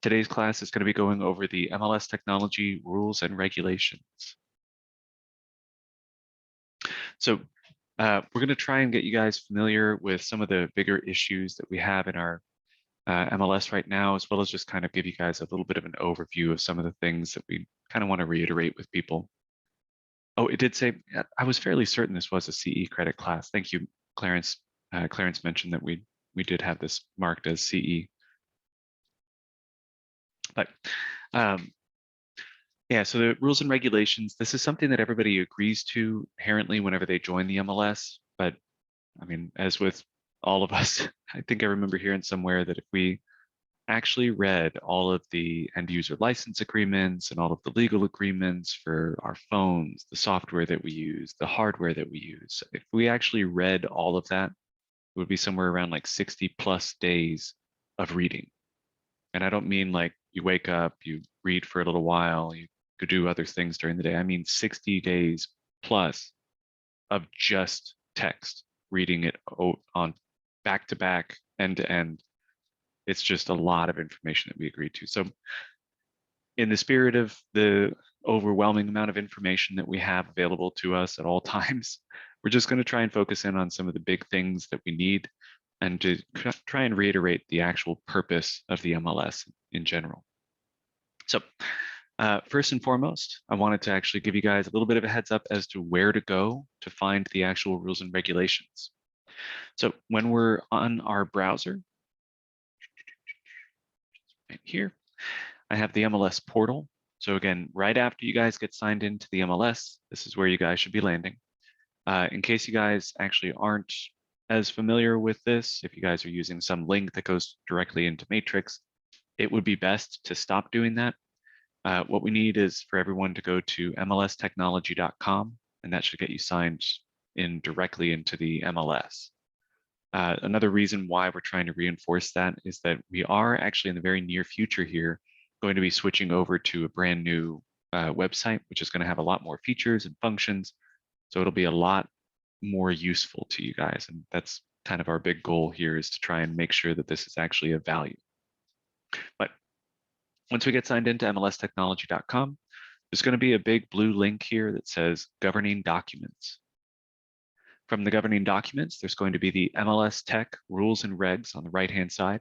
Today's class is going to be going over the MLS technology rules and regulations. So we're going to try and get you guys familiar with some of the bigger issues that we have in our MLS right now, as well as just kind of give you guys a little bit of an overview of some of the things that we kind of want to reiterate with people. Oh, it did say, I was fairly certain this was a CE credit class. Thank you, Clarence. Clarence mentioned that we did have this marked as CE. But yeah, so the rules and regulations, this is something that everybody agrees to inherently whenever they join the MLS. But I mean, as with all of us, I think I remember hearing somewhere that if we actually read all of the end user license agreements and all of the legal agreements for our phones, the software that we use, the hardware that we use, if we actually read all of that, it would be somewhere around like 60+ days of reading. And I don't mean like you wake up, you read for a little while, you could do other things during the day. I mean 60 days plus of just text, reading it on back to back, end to end. It's just a lot of information that we agreed to. So in the spirit of the overwhelming amount of information that we have available to us at all times, we're just going to try and focus in on some of the big things that we need and to try and reiterate the actual purpose of the MLS in general. So first and foremost, I wanted to actually give you guys a little bit of a heads up as to where to go to find the actual rules and regulations. So when we're on our browser, right here, I have the MLS portal. So again, right after you guys get signed into the MLS, this is where you guys should be landing. In case you guys actually aren't as familiar with this, if you guys are using some link that goes directly into Matrix, it would be best to stop doing that. What we need is for everyone to go to mlstechnology.com, and that should get you signed in directly into the MLS. Another reason why we're trying to reinforce that is that we are actually in the very near future here going to be switching over to a brand new website, which is going to have a lot more features and functions. So it'll be a lot more useful to you guys. And that's kind of our big goal here, is to try and make sure that this is actually of value. But once we get signed into mlstechnology.com, there's going to be a big blue link here that says governing documents. From the governing documents, there's going to be the MLS Tech rules and regs on the right-hand side.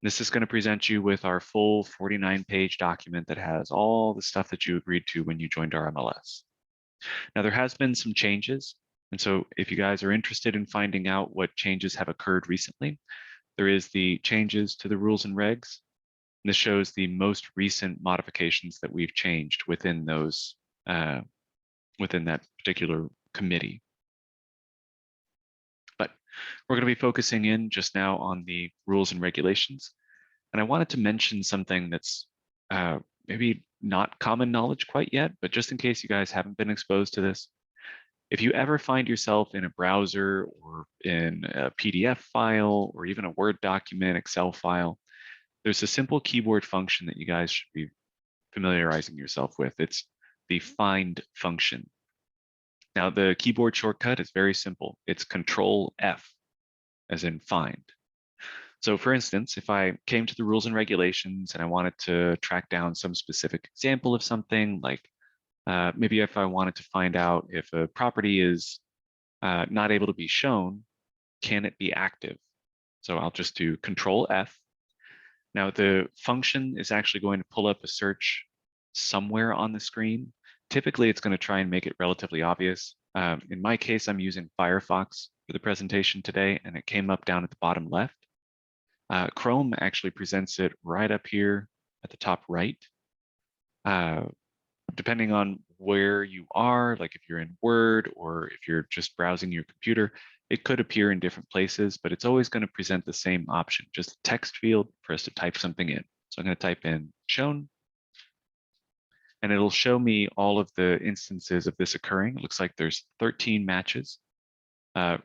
This is going to present you with our full 49-page document that has all the stuff that you agreed to when you joined our MLS. Now, there has been some changes. And so if you guys are interested in finding out what changes have occurred recently, there is the changes to the rules and regs. And this shows the most recent modifications that we've changed within those, within that particular committee. But we're going to be focusing in just now on the rules and regulations. And I wanted to mention something that's maybe not common knowledge quite yet, but just in case you guys haven't been exposed to this, if you ever find yourself in a browser or in a PDF file or even a Word document, Excel file, there's a simple keyboard function that you guys should be familiarizing yourself with. It's the find function. Now, the keyboard shortcut is very simple. It's Control F, as in find. So for instance, if I came to the rules and regulations and I wanted to track down some specific example of something, like maybe if I wanted to find out if a property is not able to be shown, can it be active? So I'll just do Control F. Now the function is actually going to pull up a search somewhere on the screen. Typically, it's going to try and make it relatively obvious. In my case, I'm using Firefox for the presentation today, and it came up down at the bottom left. Chrome actually presents it right up here at the top right. Depending on where you are, like if you're in Word or if you're just browsing your computer, it could appear in different places, but it's always going to present the same option, just a text field for us to type something in. So I'm going to type in shown, and it'll show me all of the instances of this occurring. It looks like there's 13 matches. Chrome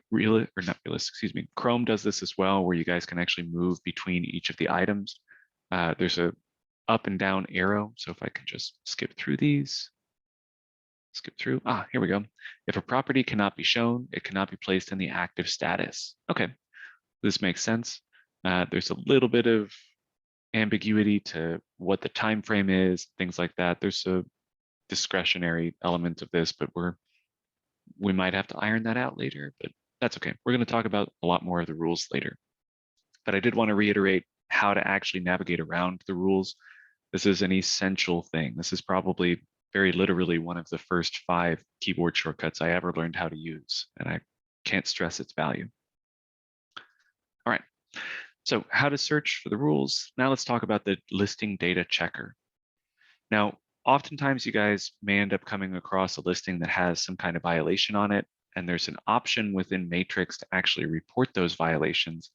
does this as well, where you guys can actually move between each of the items. There's a up and down arrow. So if I can just skip through these, here we go. If a property cannot be shown, it cannot be placed in the active status. Okay, this makes sense. There's a little bit of ambiguity to what the time frame is, things like that. There's a discretionary element of this, but we might have to iron that out later, but that's okay. We're going to talk about a lot more of the rules later. But I did want to reiterate how to actually navigate around the rules. This is an essential thing. This is probably very literally one of the first 5 keyboard shortcuts I ever learned how to use, and I can't stress its value. All right, so how to search for the rules. Now let's talk about the listing data checker. Now, oftentimes you guys may end up coming across a listing that has some kind of violation on it, and there's an option within Matrix to actually report those violations.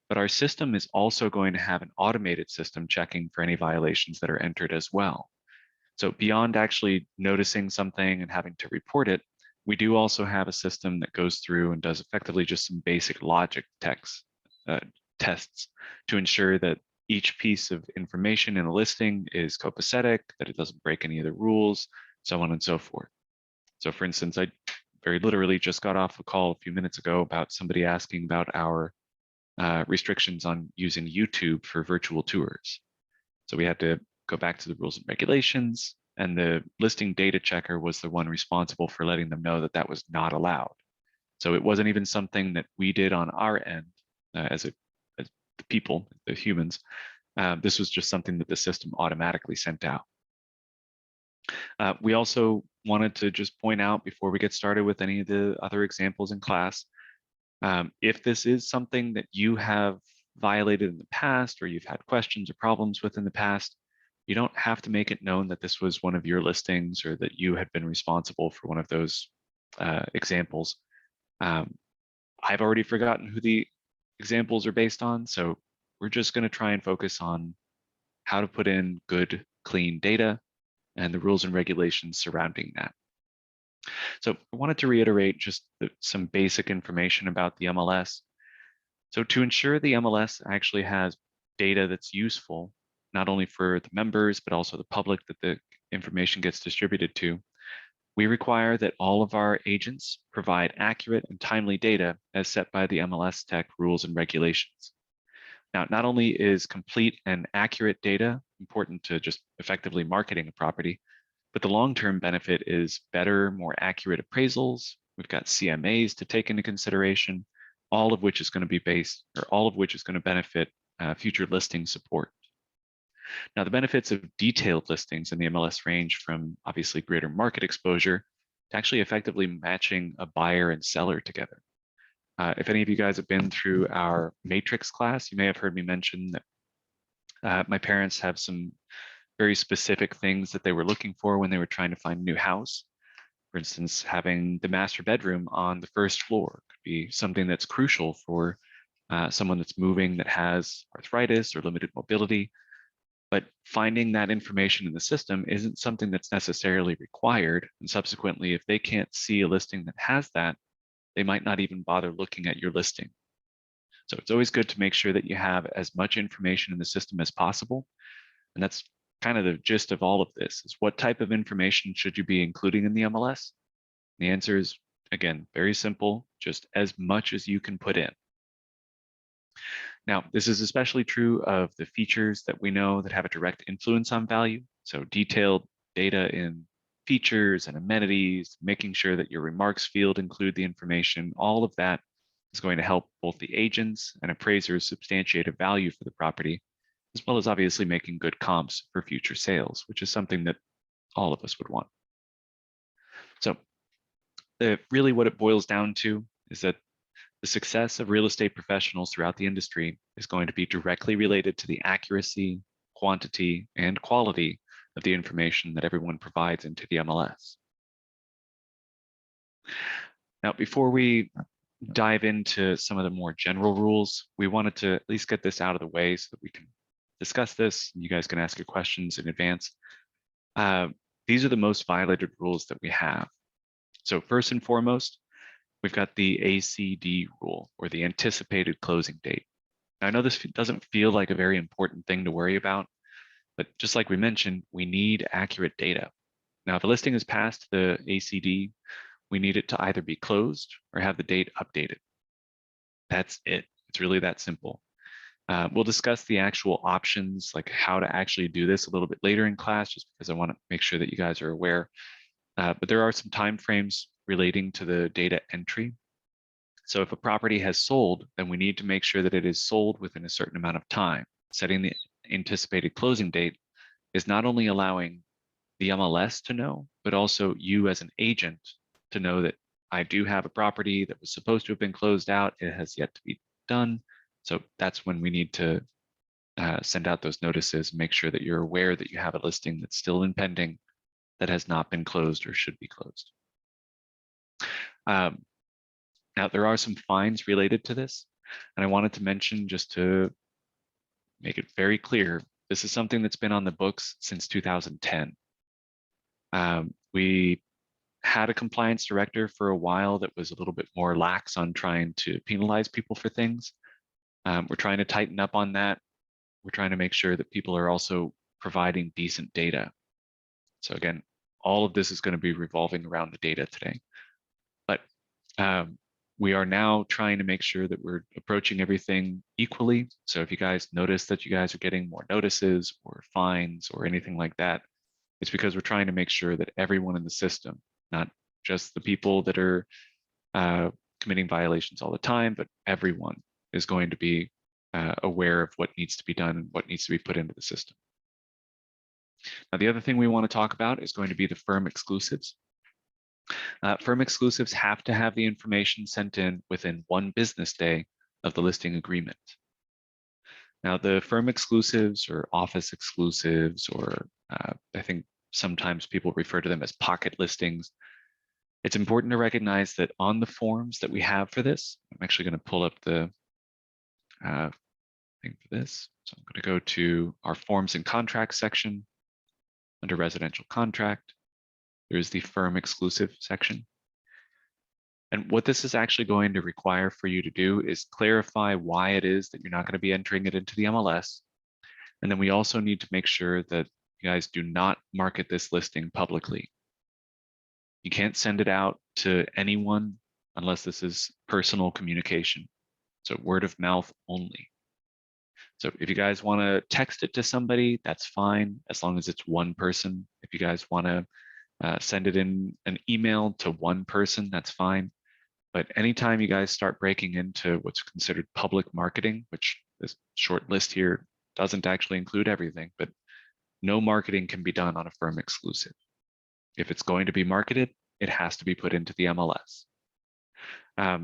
But our system is also going to have an automated system checking for any violations that are entered as well. So beyond actually noticing something and having to report it, we do also have a system that goes through and does effectively just some basic logic tests to ensure that each piece of information in a listing is copacetic, that it doesn't break any of the rules, so on and so forth. So for instance, I very literally just got off a call a few minutes ago about somebody asking about our restrictions on using YouTube for virtual tours. So we had to go back to the rules and regulations, and the listing data checker was the one responsible for letting them know that that was not allowed. So it wasn't even something that we did on our end as the people, the humans. This was just something that the system automatically sent out. We also wanted to just point out before we get started with any of the other examples in class, if this is something that you have violated in the past or you've had questions or problems with in the past, you don't have to make it known that this was one of your listings or that you had been responsible for one of those examples. I've already forgotten who the examples are based on, so we're just going to try and focus on how to put in good, clean data and the rules and regulations surrounding that. So I wanted to reiterate just some basic information about the MLS. So to ensure the MLS actually has data that's useful, not only for the members, but also the public that the information gets distributed to, we require that all of our agents provide accurate and timely data as set by the MLS Tech rules and regulations. Now, not only is complete and accurate data important to just effectively marketing a property, but the long-term benefit is better, more accurate appraisals. We've got CMAs to take into consideration, all of which is going to be based, or all of which is going to benefit future listing support. Now, the benefits of detailed listings in the MLS range from obviously greater market exposure to actually effectively matching a buyer and seller together. If any of you guys have been through our Matrix class, you may have heard me mention that my parents have some very specific things that they were looking for when they were trying to find a new house. For instance, having the master bedroom on the first floor could be something that's crucial for someone that's moving that has arthritis or limited mobility. But finding that information in the system isn't something that's necessarily required. And subsequently, if they can't see a listing that has that, they might not even bother looking at your listing. So it's always good to make sure that you have as much information in the system as possible. And that's kind of the gist of all of this, is what type of information should you be including in the MLS? And the answer is, again, very simple, just as much as you can put in. Now, this is especially true of the features that we know that have a direct influence on value. So detailed data in features and amenities, making sure that your remarks field include the information, all of that is going to help both the agents and appraisers substantiate a value for the property, as well as obviously making good comps for future sales, which is something that all of us would want. So really what it boils down to is that the success of real estate professionals throughout the industry is going to be directly related to the accuracy, quantity, and quality of the information that everyone provides into the MLS. Now, before we dive into some of the more general rules, we wanted to at least get this out of the way so that we can discuss this and you guys can ask your questions in advance. These are the most violated rules that we have. So first and foremost, we've got the ACD rule, or the anticipated closing date. Now, I know this doesn't feel like a very important thing to worry about, but just like we mentioned, we need accurate data. Now, if a listing is past the ACD, we need it to either be closed or have the date updated. That's it. It's really that simple. We'll discuss the actual options, like how to actually do this a little bit later in class, just because I want to make sure that you guys are aware. But there are some timeframes relating to the data entry. So if a property has sold, then we need to make sure that it is sold within a certain amount of time. Setting the anticipated closing date is not only allowing the MLS to know, but also you as an agent to know that I do have a property that was supposed to have been closed out. It has yet to be done. So that's when we need to send out those notices, make sure that you're aware that you have a listing that's still in pending that has not been closed or should be closed. Now, there are some fines related to this, and I wanted to mention, just to make it very clear, this is something that's been on the books since 2010. We had a compliance director for a while that was a little bit more lax on trying to penalize people for things. We're trying to tighten up on that. We're trying to make sure that people are also providing decent data. So again, all of this is going to be revolving around the data today. But we are now trying to make sure that we're approaching everything equally. So if you guys notice that you guys are getting more notices or fines or anything like that, it's because we're trying to make sure that everyone in the system, not just the people that are committing violations all the time, but everyone is going to be aware of what needs to be done and what needs to be put into the system. Now, the other thing we want to talk about is going to be the firm exclusives. Firm exclusives have to have the information sent in within 1 business day of the listing agreement. Now, the firm exclusives or office exclusives, or I think sometimes people refer to them as pocket listings. It's important to recognize that on the forms that we have for this, I'm actually going to pull up the thing for this. So I'm going to go to our forms and contracts section under residential contract. There's the firm exclusive section. And what this is actually going to require for you to do is clarify why it is that you're not going to be entering it into the MLS. And then we also need to make sure that you guys do not market this listing publicly. You can't send it out to anyone unless this is personal communication. So word of mouth only. So if you guys want to text it to somebody, that's fine, as long as it's one person. If you guys want to send it in an email to one person, that's fine. But anytime you guys start breaking into what's considered public marketing, which this short list here doesn't actually include everything, but no marketing can be done on a firm exclusive. If it's going to be marketed, it has to be put into the MLS.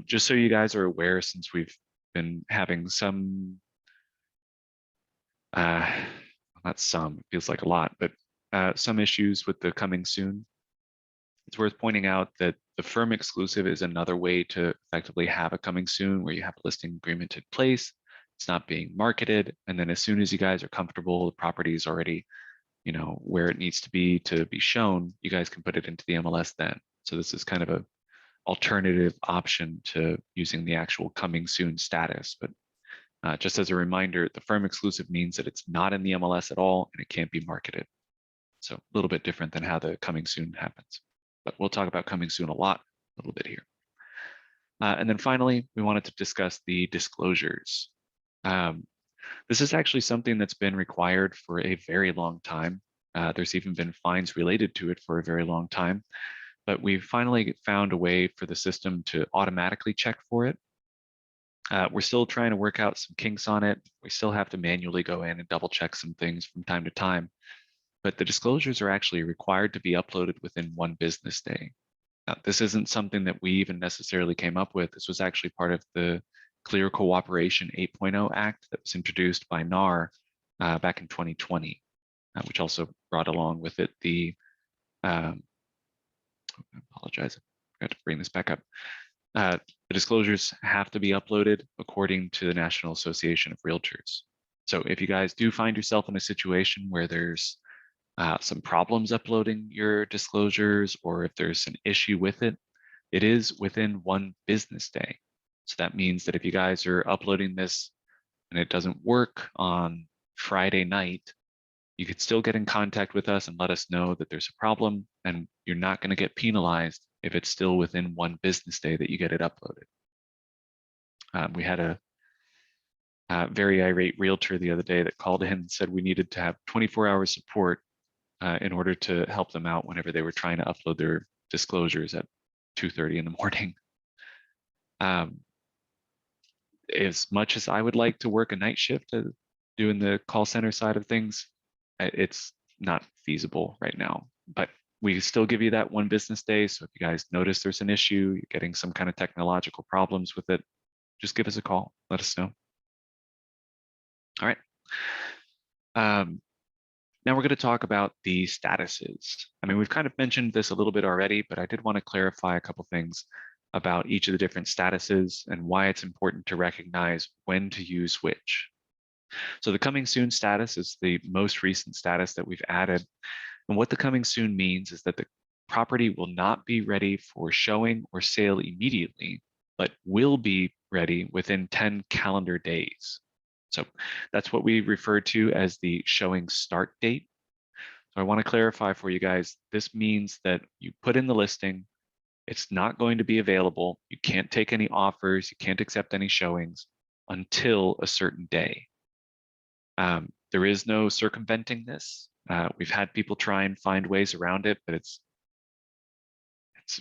Just so you guys are aware, since we've been having some, not some, it feels like a lot, but some issues with the coming soon, it's worth pointing out that the firm exclusive is another way to effectively have a coming soon where you have a listing agreement in place, it's not being marketed, and then as soon as you guys are comfortable, the property is already, you know, where it needs to be shown, you guys can put it into the MLS then. So this is kind of a alternative option to using the actual coming soon status. But just as a reminder, the firm exclusive means that it's not in the MLS at all and it can't be marketed. So a little bit different than how the coming soon happens. But we'll talk about coming soon a little bit here. And then finally, we wanted to discuss the disclosures. This is actually something that's been required for a very long time. There's even been fines related to it for a very long time, but we finally found a way for the system to automatically check for it. We're still trying to work out some kinks on it. We still have to manually go in and double check some things from time to time, but the disclosures are actually required to be uploaded within 1 business day. Now, this isn't something that we even necessarily came up with. This was actually part of the Clear Cooperation 8.0 Act that was introduced by NAR back in 2020, which also brought along with it the, I apologize, I forgot to bring this back up. The disclosures have to be uploaded according to the National Association of Realtors. So if you guys do find yourself in a situation where there's some problems uploading your disclosures, or if there's an issue with it, it is within 1 business day. So that means that if you guys are uploading this and it doesn't work on Friday night, you could still get in contact with us and let us know that there's a problem, and you're not going to get penalized if it's still within 1 business day that you get it uploaded. We had a very irate realtor the other day that called in and said we needed to have 24-hour support in order to help them out whenever they were trying to upload their disclosures at 2:30 in the morning. As much as I would like to work a night shift doing the call center side of things, it's not feasible right now. But we still give you that 1 business day. So if you guys notice there's an issue, you're getting some kind of technological problems with it, just give us a call, let us know. All right. Now we're going to talk about the statuses. I mean, we've kind of mentioned this a little bit already, but I did want to clarify a couple things about each of the different statuses and why it's important to recognize when to use which. So the coming soon status is the most recent status that we've added. And what the coming soon means is that the property will not be ready for showing or sale immediately, but will be ready within 10 calendar days. So that's what we refer to as the showing start date. So I want to clarify for you guys, this means that you put in the listing, it's not going to be available. You can't take any offers, you can't accept any showings until a certain day. There is no circumventing this. We've had people try and find ways around it, but it's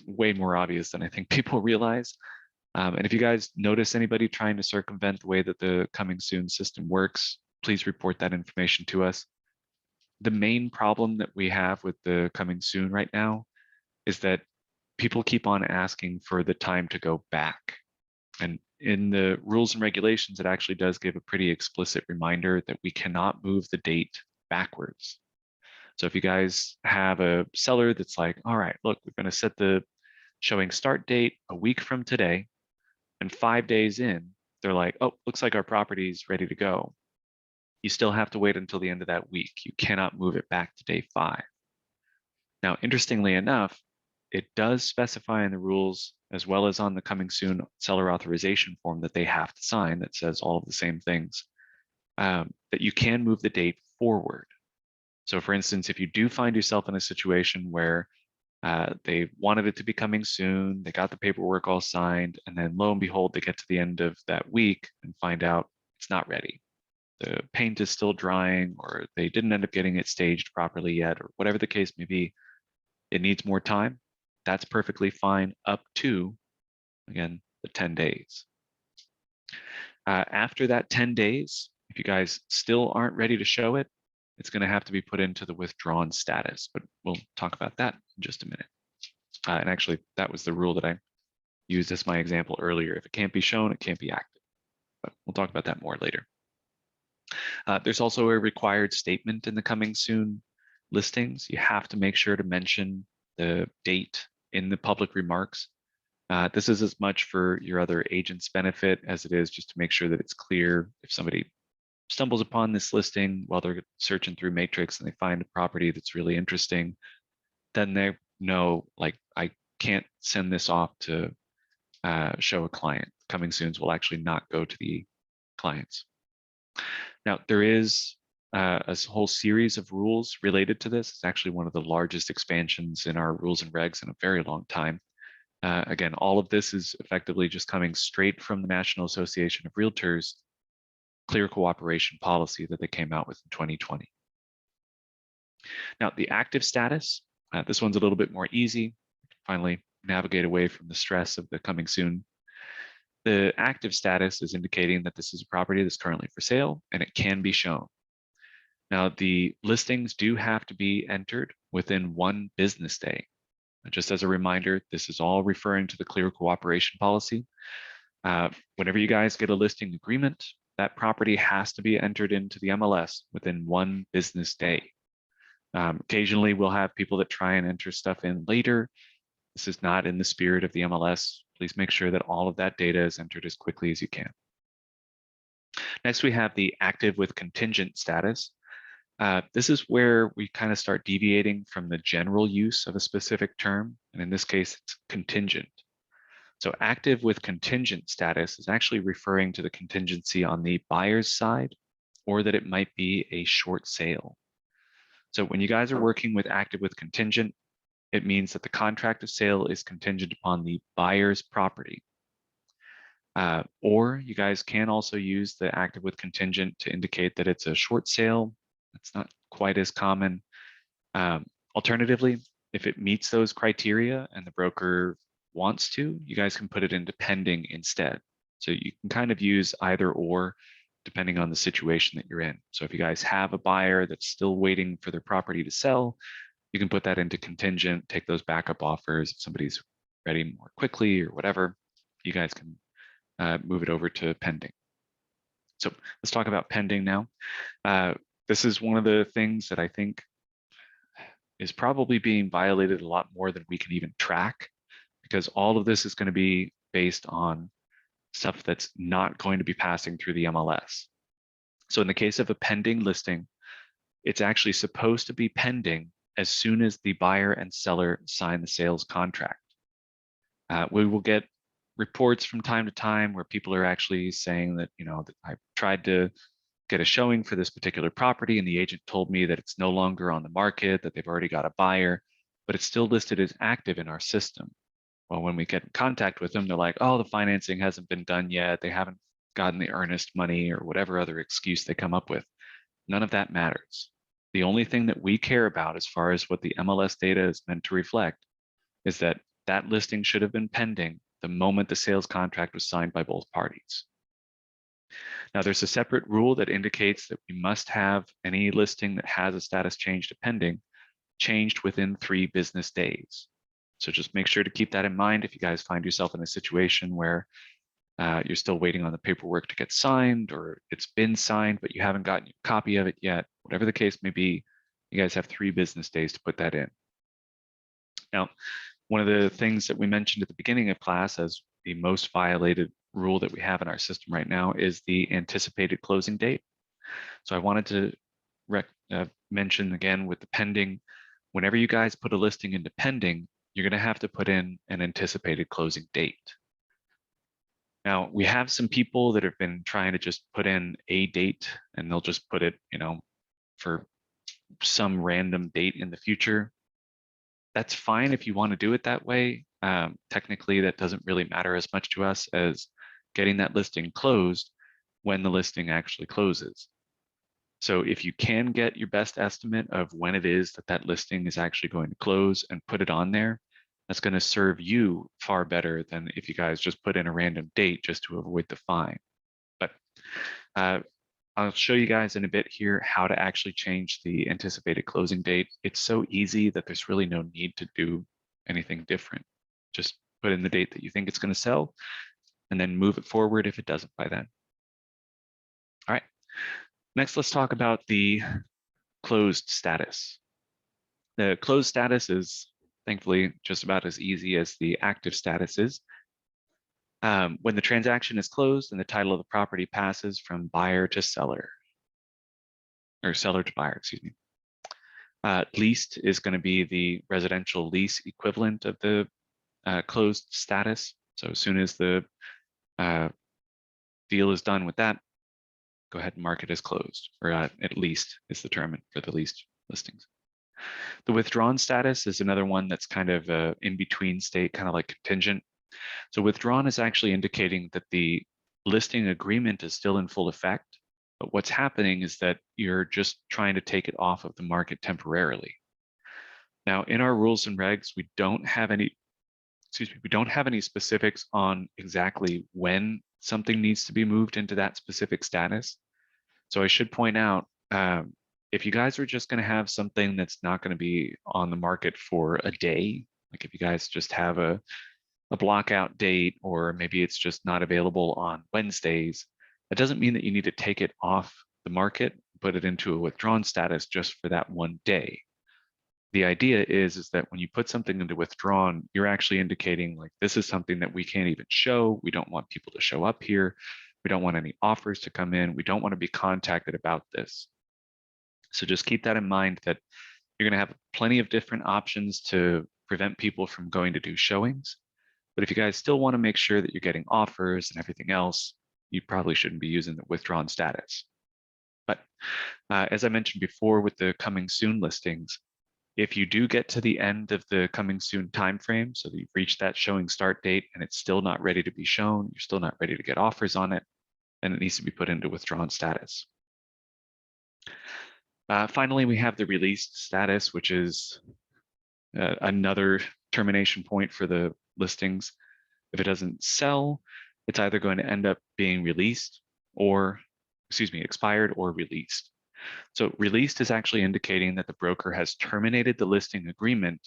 way more obvious than I think people realize. And if you guys notice anybody trying to circumvent the way that the coming soon system works, please report that information to us. The main problem that we have with the coming soon right now is that people keep on asking for the time to go back. And in the rules and regulations, it actually does give a pretty explicit reminder that we cannot move the date backwards. So if you guys have a seller that's like, all right, look, we're going to set the showing start date a week from today, and 5 days in, they're like, oh, looks like our property is ready to go. You still have to wait until the end of that week. You cannot move it back to day 5. Now, interestingly enough, it does specify in the rules, as well as on the coming soon seller authorization form that they have to sign that says all of the same things, that you can move the date forward. So for instance, if you do find yourself in a situation where they wanted it to be coming soon, they got the paperwork all signed, and then lo and behold, they get to the end of that week and find out it's not ready. The paint is still drying, or they didn't end up getting it staged properly yet, or whatever the case may be, it needs more time. That's perfectly fine up to, again, the 10 days. After that 10 days, if you guys still aren't ready to show it, it's going to have to be put into the withdrawn status, but we'll talk about that in just a minute. And actually, that was the rule that I used as my example earlier. If it can't be shown, it can't be active, but we'll talk about that more later. There's also a required statement in the coming soon listings. You have to make sure to mention the date in the public remarks. This is as much for your other agent's benefit as it is just to make sure that it's clear if somebody stumbles upon this listing while they're searching through Matrix and they find a property that's really interesting, then they know, like, I can't send this off to show a client. Coming soons will actually not go to the clients. Now, there is a whole series of rules related to this. It's actually one of the largest expansions in our rules and regs in a very long time. Again, all of this is effectively just coming straight from the National Association of Realtors clear cooperation policy that they came out with in 2020. Now, the active status, this one's a little bit more easy. Finally, navigate away from the stress of the coming soon. The active status is indicating that this is a property that's currently for sale and it can be shown. Now, the listings do have to be entered within 1 business day. Just as a reminder, this is all referring to the clear cooperation policy. Whenever you guys get a listing agreement, that property has to be entered into the MLS within 1 business day. Occasionally, we'll have people that try and enter stuff in later. This is not in the spirit of the MLS. Please make sure that all of that data is entered as quickly as you can. Next, we have the active with contingent status. This is where we kind of start deviating from the general use of a specific term, and in this case, it's contingent. So active with contingent status is actually referring to the contingency on the buyer's side, or that it might be a short sale. So when you guys are working with active with contingent, it means that the contract of sale is contingent upon the buyer's property. Or you guys can also use the active with contingent to indicate that it's a short sale. That's not quite as common. Alternatively, if it meets those criteria and the broker wants to, you guys can put it into pending instead. So you can kind of use either or depending on the situation that you're in. So if you guys have a buyer that's still waiting for their property to sell, you can put that into contingent, take those backup offers. If somebody's ready more quickly or whatever, you guys can move it over to pending. So let's talk about pending now. This is one of the things that I think is probably being violated a lot more than we can even track, because all of this is going to be based on stuff that's not going to be passing through the MLS. So in the case of a pending listing, it's actually supposed to be pending as soon as the buyer and seller sign the sales contract. We will get reports from time to time where people are actually saying that, that I tried to get a showing for this particular property and the agent told me that it's no longer on the market, that they've already got a buyer, but it's still listed as active in our system. Well, when we get in contact with them, they're like, oh, the financing hasn't been done yet. They haven't gotten the earnest money or whatever other excuse they come up with. None of that matters. The only thing that we care about as far as what the MLS data is meant to reflect is that that listing should have been pending the moment the sales contract was signed by both parties. Now, there's a separate rule that indicates that we must have any listing that has a status change to pending changed within 3 business days. So just make sure to keep that in mind if you guys find yourself in a situation where you're still waiting on the paperwork to get signed, or it's been signed, but you haven't gotten a copy of it yet. Whatever the case may be, you guys have 3 business days to put that in. Now, one of the things that we mentioned at the beginning of class as the most violated rule that we have in our system right now is the anticipated closing date. So I wanted to mention again with the pending, whenever you guys put a listing into pending, you're going to have to put in an anticipated closing date. Now, we have some people that have been trying to just put in a date and they'll just put it, for some random date in the future. That's fine if you want to do it that way. Technically, that doesn't really matter as much to us as getting that listing closed when the listing actually closes. So if you can get your best estimate of when it is that that listing is actually going to close and put it on there, that's going to serve you far better than if you guys just put in a random date just to avoid the fine. But I'll show you guys in a bit here how to actually change the anticipated closing date. It's so easy that there's really no need to do anything different. Just put in the date that you think it's going to sell and then move it forward if it doesn't by then. All right. Next, let's talk about the closed status. The closed status is thankfully just about as easy as the active status is. When the transaction is closed and the title of the property passes from buyer to seller, or seller to buyer, excuse me. Leased is going to be the residential lease equivalent of the closed status. So as soon as the deal is done with that, go ahead and mark it as closed, or at least is the term for the leased listings. The withdrawn status is another one that's kind of a in-between state, kind of like contingent. So withdrawn is actually indicating that the listing agreement is still in full effect, but what's happening is that you're just trying to take it off of the market temporarily. Now, in our rules and regs, we don't have any specifics on exactly when something needs to be moved into that specific status. So I should point out, if you guys are just going to have something that's not going to be on the market for a day, like if you guys just have a blockout date, or maybe it's just not available on Wednesdays, that doesn't mean that you need to take it off the market, put it into a withdrawn status just for that one day. The idea is that when you put something into withdrawn, you're actually indicating like, this is something that we can't even show. We don't want people to show up here. We don't want any offers to come in. We don't want to be contacted about this. So just keep that in mind, that you're going to have plenty of different options to prevent people from going to do showings. But if you guys still want to make sure that you're getting offers and everything else, you probably shouldn't be using the withdrawn status. But as I mentioned before with the coming soon listings, If you do get to the end of the coming soon timeframe, so that you've reached that showing start date and it's still not ready to be shown, you're still not ready to get offers on it, then it needs to be put into withdrawn status. Finally, we have the released status, which is another termination point for the listings. If it doesn't sell, it's either going to end up being released or, expired or released. So released is actually indicating that the broker has terminated the listing agreement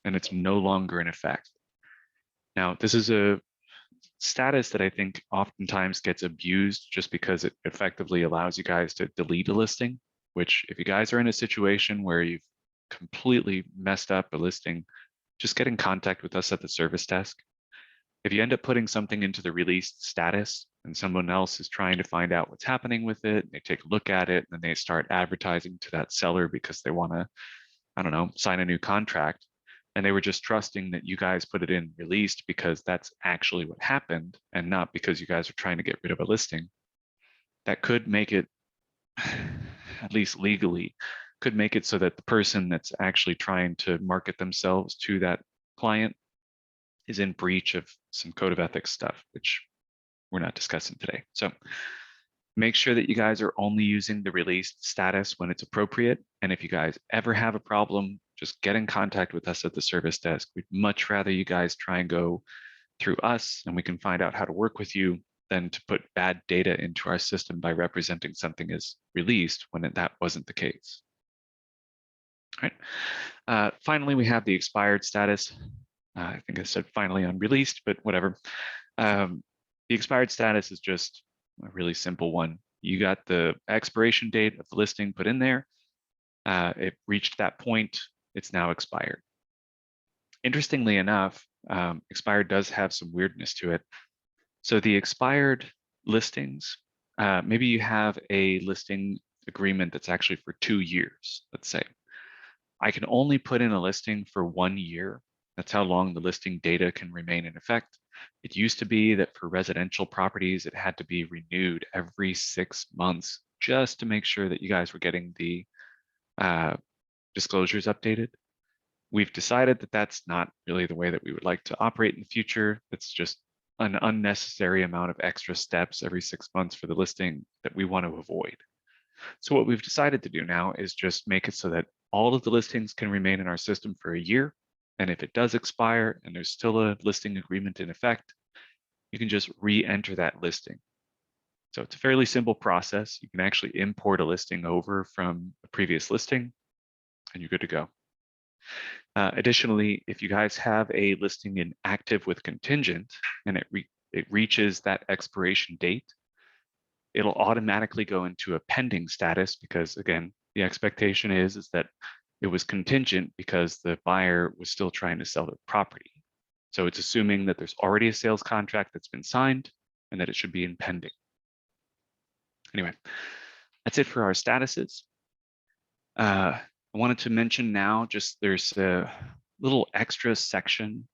and it's no longer in effect. Now, this is a status that I think oftentimes gets abused just because it effectively allows you guys to delete a listing, which if you guys are in a situation where you've completely messed up a listing, just get in contact with us at the service desk. If you end up putting something into the released status and someone else is trying to find out what's happening with it, they take a look at it and then they start advertising to that seller because they want to, I don't know, sign a new contract. And they were just trusting that you guys put it in released because that's actually what happened and not because you guys are trying to get rid of a listing. That could make it, at least legally, could make it so that the person that's actually trying to market themselves to that client is in breach of some code of ethics stuff, which we're not discussing today. So make sure that you guys are only using the released status when it's appropriate. And if you guys ever have a problem, just get in contact with us at the service desk. We'd much rather you guys try and go through us and we can find out how to work with you than to put bad data into our system by representing something as released when that wasn't the case. All right. Finally, we have the expired status. I think I said finally on released, but whatever. The expired status is just a really simple one. You got the expiration date of the listing put in there. It reached that point. It's now expired. Interestingly enough, expired does have some weirdness to it. So the expired listings, maybe you have a listing agreement that's actually for 2 years, let's say. I can only put in a listing for 1 year. That's how long the listing data can remain in effect. It used to be that for residential properties, it had to be renewed every 6 months just to make sure that you guys were getting the disclosures updated. We've decided that that's not really the way that we would like to operate in the future. It's just an unnecessary amount of extra steps every 6 months for the listing that we want to avoid. So what we've decided to do now is just make it so that all of the listings can remain in our system for a year. And if it does expire and there's still a listing agreement in effect, you can just re-enter that listing. So it's a fairly simple process. You can actually import a listing over from a previous listing and you're good to go. Additionally, if you guys have a listing in active with contingent and it reaches that expiration date, it'll automatically go into a pending status because, again, the expectation is that it was contingent because the buyer was still trying to sell their property. So it's assuming that there's already a sales contract that's been signed and that it should be in pending. Anyway, that's it for our statuses. I wanted to mention now, just there's a little extra section.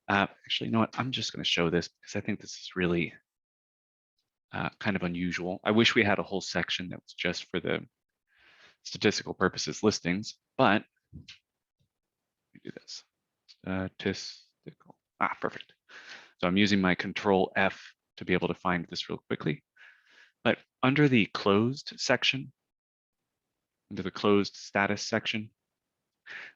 Actually, you know what? I'm just going to show this because I think this is really kind of unusual. I wish we had a whole section that was just for the statistical purposes listings, but let me do this. Statistical. Perfect. So I'm using my Control F to be able to find this real quickly. But under the closed section, under the closed status section,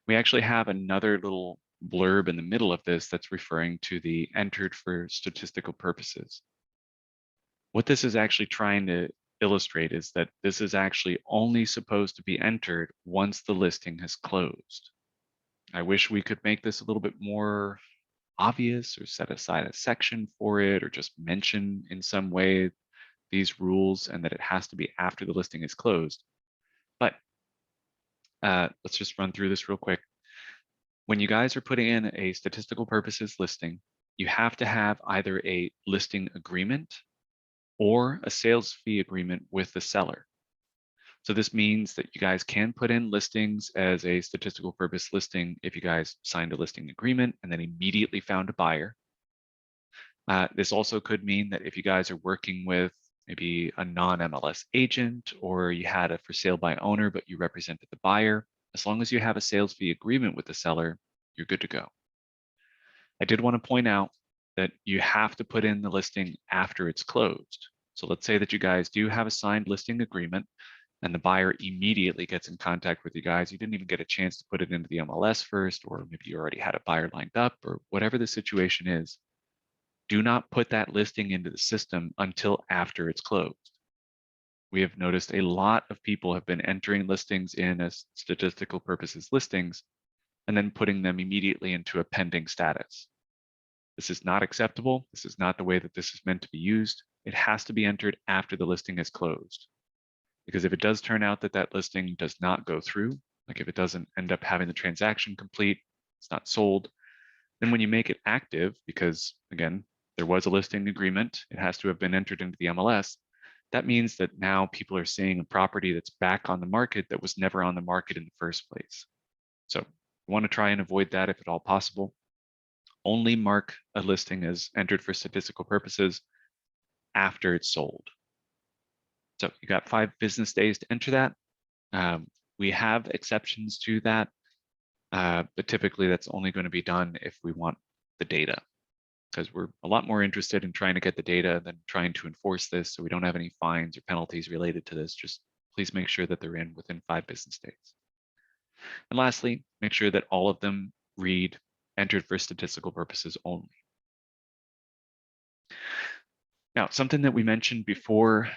we actually have another little blurb in the middle of this that's referring to the entered for statistical purposes. What this is actually trying to illustrate is that this is actually only supposed to be entered once the listing has closed. I wish we could make this a little bit more obvious or set aside a section for it or just mention in some way these rules and that it has to be after the listing is closed. But let's just run through this real quick. When you guys are putting in a statistical purposes listing, you have to have either a listing agreement or a sales fee agreement with the seller. So this means that you guys can put in listings as a statistical purpose listing if you guys signed a listing agreement and then immediately found a buyer. This also could mean that if you guys are working with maybe a non-MLS agent or you had a for sale by owner, but you represented the buyer, As long as you have a sales fee agreement with the seller, you're good to go. I did want to point out that you have to put in the listing after it's closed. So let's say that you guys do have a signed listing agreement and the buyer immediately gets in contact with you guys. You didn't even get a chance to put it into the MLS first, or maybe you already had a buyer lined up, or whatever the situation is. Do not put that listing into the system until after it's closed. We have noticed a lot of people have been entering listings in as statistical purposes listings and then putting them immediately into a pending status. This is not acceptable. This is not the way that this is meant to be used. It has to be entered after the listing is closed. Because if it does turn out that that listing does not go through, like if it doesn't end up having the transaction complete, it's not sold, then when you make it active, because again, there was a listing agreement, it has to have been entered into the MLS, that means that now people are seeing a property that's back on the market that was never on the market in the first place. So you want to try and avoid that if at all possible. Only mark a listing as entered for statistical purposes after it's sold. So you got 5 business days to enter that. We have exceptions to that, but typically that's only going to be done if we want the data, because we're a lot more interested in trying to get the data than trying to enforce this, so we don't have any fines or penalties related to this. Just please make sure that they're in within 5 business days. And lastly, make sure that all of them read entered for statistical purposes only. Now, something that we mentioned before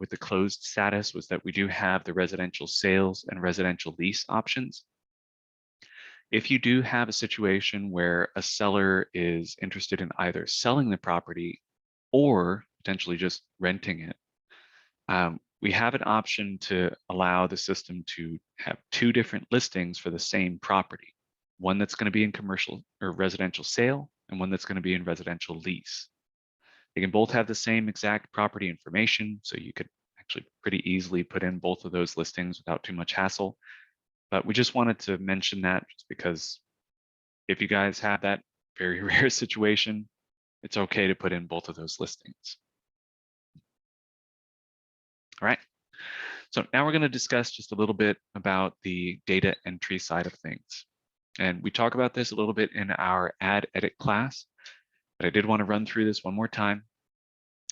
with the closed status was that we do have the residential sales and residential lease options. If you do have a situation where a seller is interested in either selling the property or potentially just renting it, we have an option to allow the system to have 2 different listings for the same property. One that's going to be in commercial or residential sale and one that's going to be in residential lease. They can both have the same exact property information, so you could actually pretty easily put in both of those listings without too much hassle. But we just wanted to mention that just because if you guys have that very rare situation, it's okay to put in both of those listings. All right. So now we're going to discuss just a little bit about the data entry side of things. And we talk about this a little bit in our add edit class, but I did want to run through this one more time.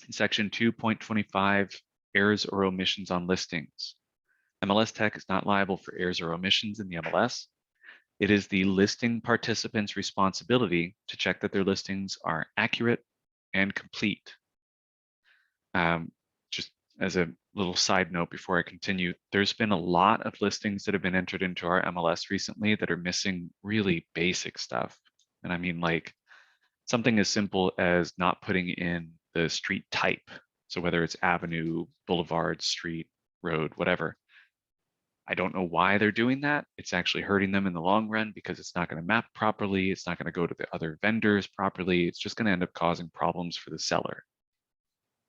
In section 2.25, errors or omissions on listings. MLS Tech is not liable for errors or omissions in the MLS. It is the listing participant's responsibility to check that their listings are accurate and complete. Just as a little side note before I continue, there's been a lot of listings that have been entered into our MLS recently that are missing really basic stuff. And I mean like something as simple as not putting in the street type. So whether it's avenue, boulevard, street, road, whatever. I don't know why they're doing that. It's actually hurting them in the long run because it's not going to map properly. It's not going to go to the other vendors properly. It's just going to end up causing problems for the seller.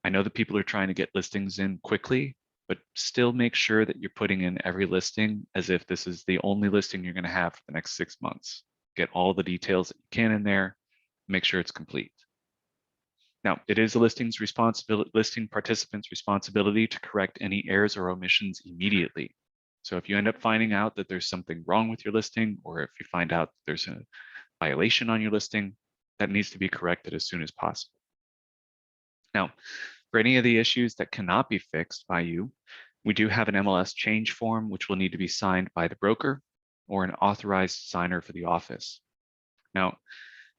I know that people are trying to get listings in quickly, but still make sure that you're putting in every listing as if this is the only listing you're going to have for the next 6 months. Get all the details that you can in there, make sure it's complete. Now, it is the listing participant's responsibility to correct any errors or omissions immediately. So if you end up finding out that there's something wrong with your listing, or if you find out that there's a violation on your listing, that needs to be corrected as soon as possible. Now, for any of the issues that cannot be fixed by you, we do have an MLS change form, which will need to be signed by the broker or an authorized signer for the office. Now,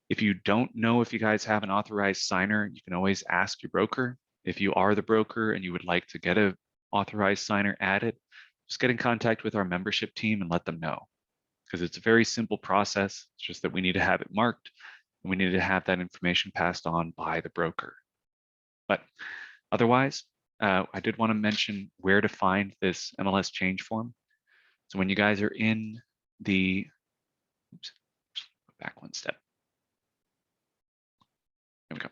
if you don't know if you guys have an authorized signer, you can always ask your broker. If you are the broker and you would like to get an authorized signer added, just get in contact with our membership team and let them know. Because it's a very simple process. It's just that we need to have it marked and we need to have that information passed on by the broker. But otherwise, I did want to mention where to find this MLS change form. So when you guys are in the, oops, back one step. There we go.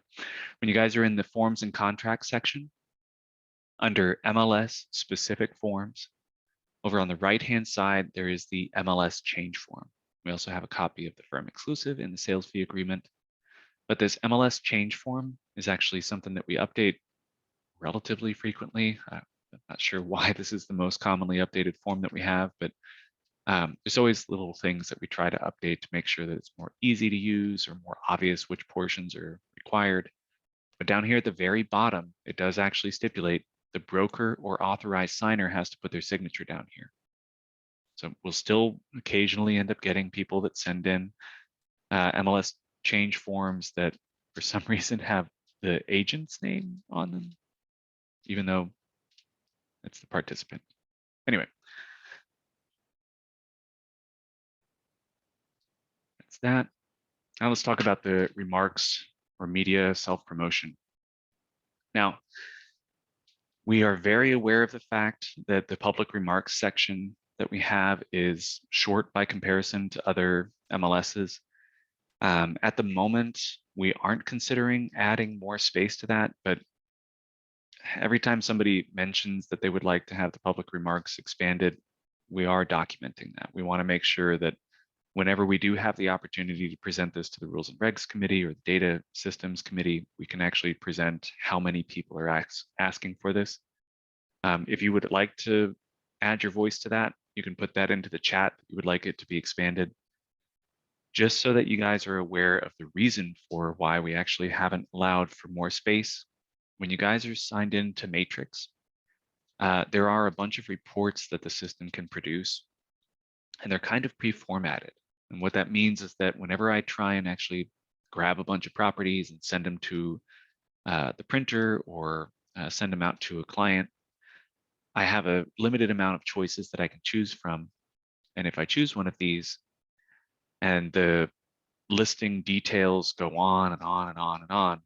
When you guys are in the forms and contracts section, under MLS specific forms, over on the right-hand side, there is the MLS change form. We also have a copy of the firm exclusive in the sales fee agreement. But this MLS change form is actually something that we update relatively frequently. I'm not sure why this is the most commonly updated form that we have, but There's always little things that we try to update to make sure that it's more easy to use or more obvious which portions are required. But down here at the very bottom, it does actually stipulate the broker or authorized signer has to put their signature down here. So we'll still occasionally end up getting people that send in MLS change forms that for some reason have the agent's name on them, even though it's the participant. Anyway, that's that. Now let's talk about the remarks or media self-promotion. Now, we are very aware of the fact that the public remarks section that we have is short by comparison to other MLSs. At the moment, we aren't considering adding more space to that, but every time somebody mentions that they would like to have the public remarks expanded, we are documenting that. We want to make sure that whenever we do have the opportunity to present this to the Rules and Regs Committee or the Data Systems Committee, we can actually present how many people are asking for this. If you would like to add your voice to that, you can put that into the chat. You would like it to be expanded, just so that you guys are aware of the reason for why we actually haven't allowed for more space. When you guys are signed into Matrix, there are a bunch of reports that the system can produce, and they're kind of pre-formatted. And what that means is that whenever I try and actually grab a bunch of properties and send them to the printer or send them out to a client, I have a limited amount of choices that I can choose from. And if I choose one of these and the listing details go on and on and on and on,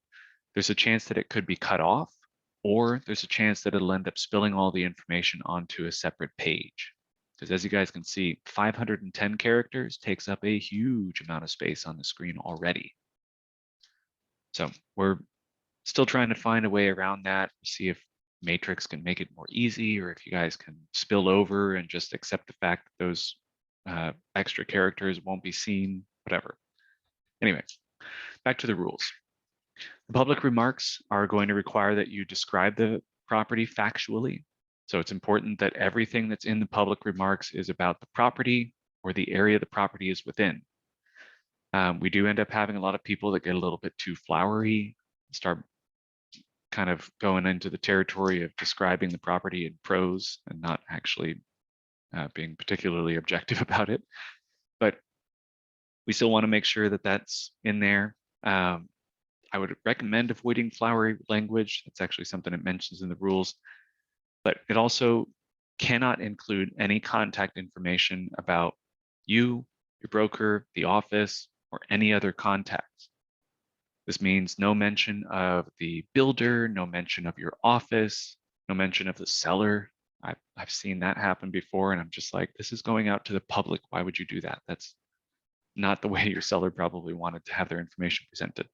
there's a chance that it could be cut off, or there's a chance that it'll end up spilling all the information onto a separate page. Because as you guys can see, 510 characters takes up a huge amount of space on the screen already. So we're still trying to find a way around that, see if Matrix can make it more easy, or if you guys can spill over and just accept the fact that those extra characters won't be seen, whatever. Anyway, back to the rules. The public remarks are going to require that you describe the property factually. So it's important that everything that's in the public remarks is about the property or the area the property is within. We do end up having a lot of people that get a little bit too flowery, start kind of going into the territory of describing the property in prose and not actually being particularly objective about it. But we still want to make sure that that's in there. I would recommend avoiding flowery language. That's actually something it mentions in the rules, but it also cannot include any contact information about you, your broker, the office, or any other contacts. This means no mention of the builder, no mention of your office, no mention of the seller. I've seen that happen before, and I'm just like, this is going out to the public. Why would you do that? That's not the way your seller probably wanted to have their information presented.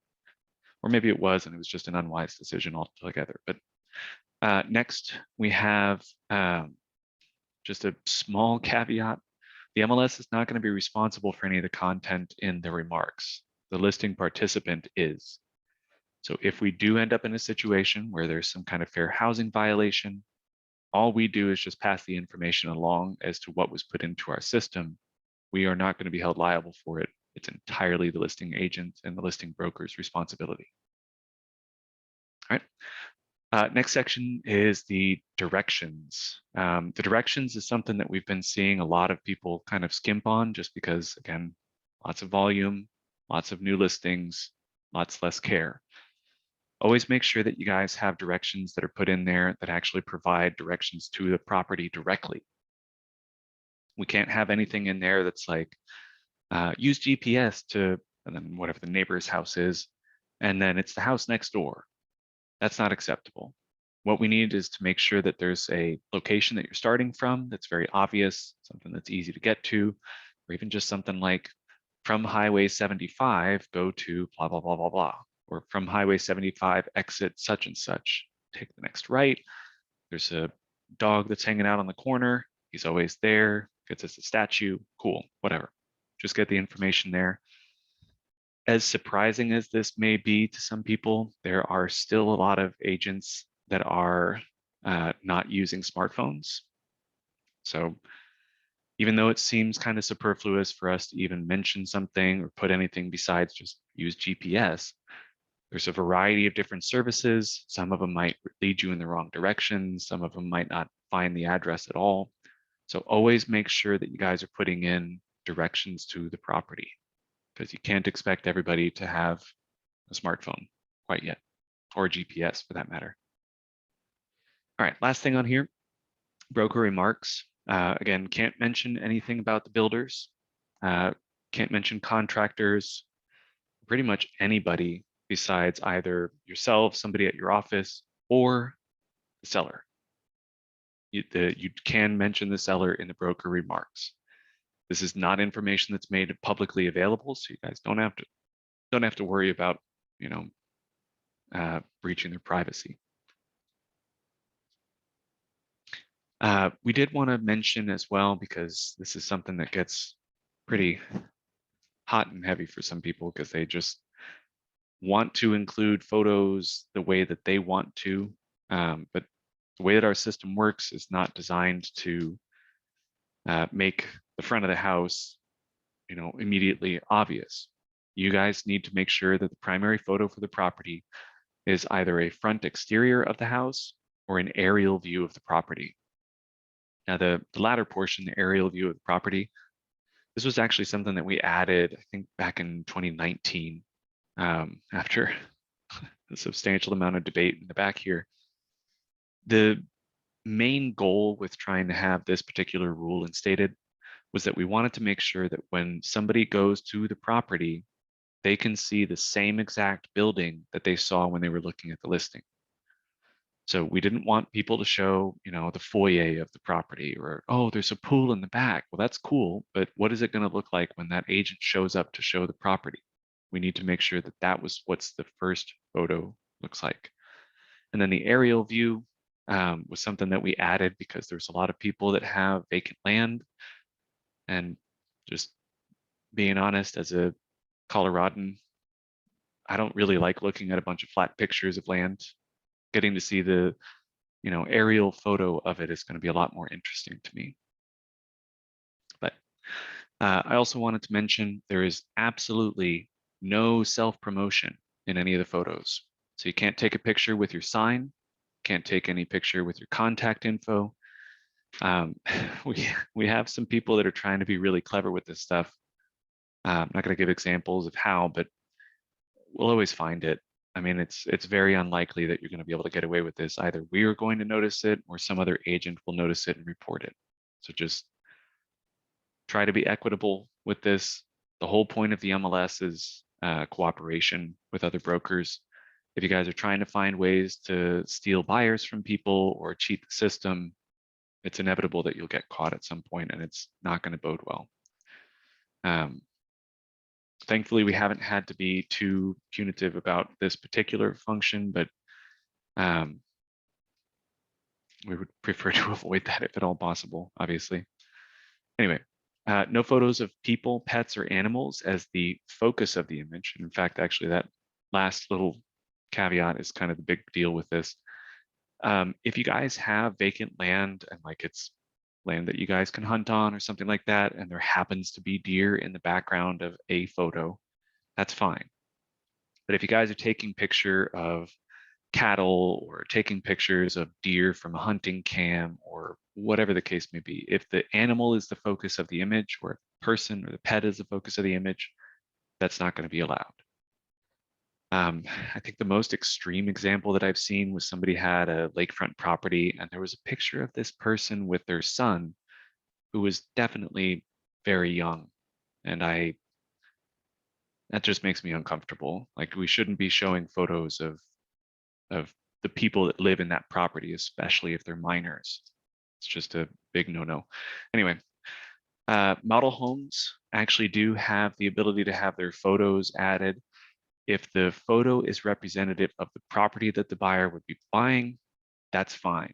Or maybe it was, and it was just an unwise decision altogether. But next, we have just a small caveat. The MLS is not going to be responsible for any of the content in the remarks. The listing participant is. So if we do end up in a situation where there's some kind of fair housing violation, all we do is just pass the information along as to what was put into our system. We are not going to be held liable for it. It's entirely the listing agent and the listing broker's responsibility. All right. Next section is the directions. The directions is something that we've been seeing a lot of people kind of skimp on just because, again, lots of volume, lots of new listings, lots less care. Always make sure that you guys have directions that are put in there that actually provide directions to the property directly. We can't have anything in there that's like, use GPS to, and then whatever the neighbor's house is, and then it's the house next door. That's not acceptable. What we need is to make sure that there's a location that you're starting from that's very obvious, something that's easy to get to, or even just something like from Highway 75, go to blah, blah, blah, blah, blah, or from Highway 75, exit such and such, take the next right. There's a dog that's hanging out on the corner. He's always there. It's a statue, cool, whatever. Just get the information there. As surprising as this may be to some people, there are still a lot of agents that are not using smartphones. So Even though it seems kind of superfluous for us to even mention something or put anything besides just use GPS, there's a variety of different services. Some of them might lead you in the wrong direction. Some of them might not find the address at all. So always make sure that you guys are putting in directions to the property, because you can't expect everybody to have a smartphone quite yet, or GPS for that matter. All right, last thing on here, broker remarks. Again, can't mention anything about the builders, can't mention contractors, pretty much anybody besides either yourself, somebody at your office, or the seller. You can mention the seller in the broker remarks. This is not information that's made publicly available, so you guys don't have to worry about, you know, breaching their privacy. We did want to mention as well, because this is something that gets pretty hot and heavy for some people, because they just want to include photos the way that they want to, but the way that our system works is not designed to make the front of the house, you know, immediately obvious. You guys need to make sure that the primary photo for the property is either a front exterior of the house or an aerial view of the property. Now, the latter portion, the aerial view of the property, this was actually something that we added, I think, back in 2019, after a substantial amount of debate in the back here. The main goal with trying to have this particular rule instated was that we wanted to make sure that when somebody goes to the property, they can see the same exact building that they saw when they were looking at the listing. So we didn't want people to show, you know, the foyer of the property, or, oh, there's a pool in the back. Well, that's cool, but what is it going to look like when that agent shows up to show the property? We need to make sure that that was what's the first photo looks like. And then the aerial view was something that we added because there's a lot of people that have vacant land. And just being honest, as a Coloradan, I don't really like looking at a bunch of flat pictures of land. Getting to see the, you know, aerial photo of it is going to be a lot more interesting to me. But I also wanted to mention there is absolutely no self-promotion in any of the photos. So you can't take a picture with your sign, can't take any picture with your contact info. We have some people that are trying to be really clever with this stuff. I'm not going to give examples of how, but we'll always find it. I mean, it's very unlikely that you're going to be able to get away with this. Either we are going to notice it or some other agent will notice it and report it. So just try to be equitable with this. The whole point of the MLS is cooperation with other brokers. If you guys are trying to find ways to steal buyers from people or cheat the system, it's inevitable that you'll get caught at some point, and it's not going to bode well. Thankfully, we haven't had to be too punitive about this particular function, but we would prefer to avoid that if at all possible, obviously. Anyway, no photos of people, pets, or animals as the focus of the image. In fact, actually, that last little caveat is kind of the big deal with this. If you guys have vacant land and like it's land that you guys can hunt on or something like that, and there happens to be deer in the background of a photo, that's fine. But if you guys are taking picture of cattle or taking pictures of deer from a hunting cam or whatever the case may be, if the animal is the focus of the image or a person or the pet is the focus of the image, that's not going to be allowed. I think the most extreme example that I've seen was somebody had a lakefront property and there was a picture of this person with their son who was definitely very young. And that just makes me uncomfortable. Like, we shouldn't be showing photos of the people that live in that property, especially if they're minors. It's just a big no-no. Anyway, model homes actually do have the ability to have their photos added. If the photo is representative of the property that the buyer would be buying, that's fine.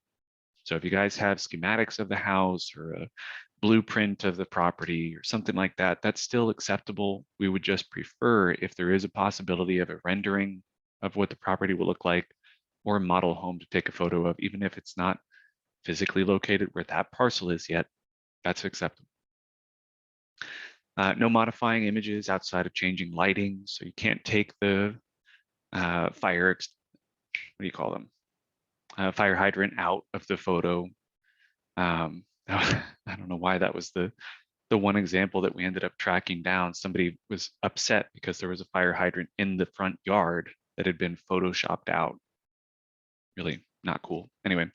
So if you guys have schematics of the house or a blueprint of the property or something like that, that's still acceptable. We would just prefer if there is a possibility of a rendering of what the property will look like or a model home to take a photo of, even if it's not physically located where that parcel is yet, that's acceptable. No modifying images outside of changing lighting. So you can't take the what do you call them? Fire hydrant out of the photo. I don't know why that was the one example that we ended up tracking down. Somebody was upset because there was a fire hydrant in the front yard that had been photoshopped out. Really not cool. Anyway,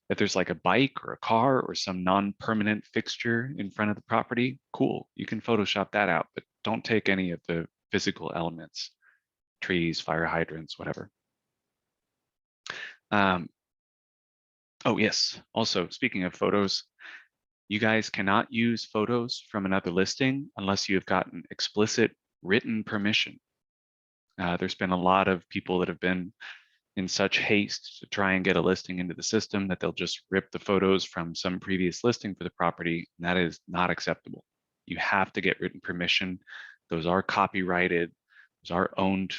if there's like a bike or a car or some non-permanent fixture in front of the property, cool, you can Photoshop that out, but don't take any of the physical elements, trees, fire hydrants, whatever. Oh yes, also speaking of photos, you guys cannot use photos from another listing unless you have gotten explicit written permission. There's been a lot of people that have been in such haste to try and get a listing into the system that they'll just rip the photos from some previous listing for the property, and that is not acceptable. You have to get written permission. Those are copyrighted, those are owned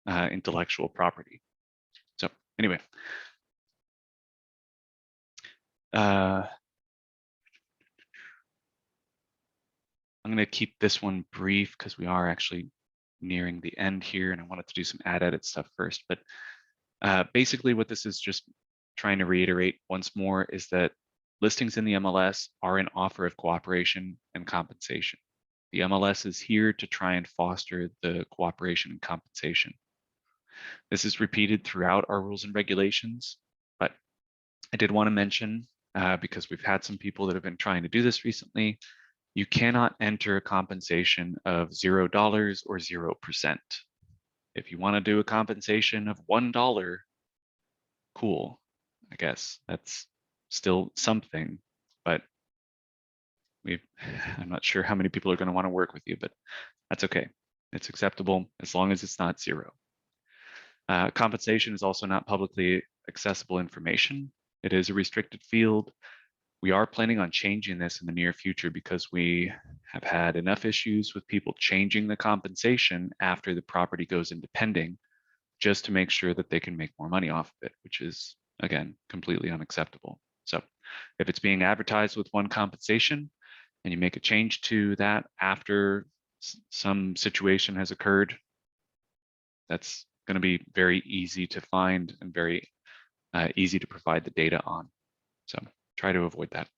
intellectual property. So anyway, I'm going to keep this one brief because we are actually nearing the end here, and I wanted to do some ad edit stuff first. But basically what this is just trying to reiterate once more is that listings in the MLS are an offer of cooperation and compensation. The MLS is here to try and foster the cooperation and compensation. This is repeated throughout our rules and regulations, but I did want to mention, because we've had some people that have been trying to do this recently, you cannot enter a compensation of $0 or 0%. If you want to do a compensation of $1, cool, I guess that's still something, but I'm not sure how many people are going to want to work with you, but that's okay. It's acceptable as long as it's not zero. Compensation is also not publicly accessible information. It is a restricted field. We are planning on changing this in the near future because we have had enough issues with people changing the compensation after the property goes into pending just to make sure that they can make more money off of it, which is, again, completely unacceptable. So if it's being advertised with one compensation and you make a change to that after some situation has occurred, that's going to be very easy to find and very easy to provide the data on. So try to avoid that.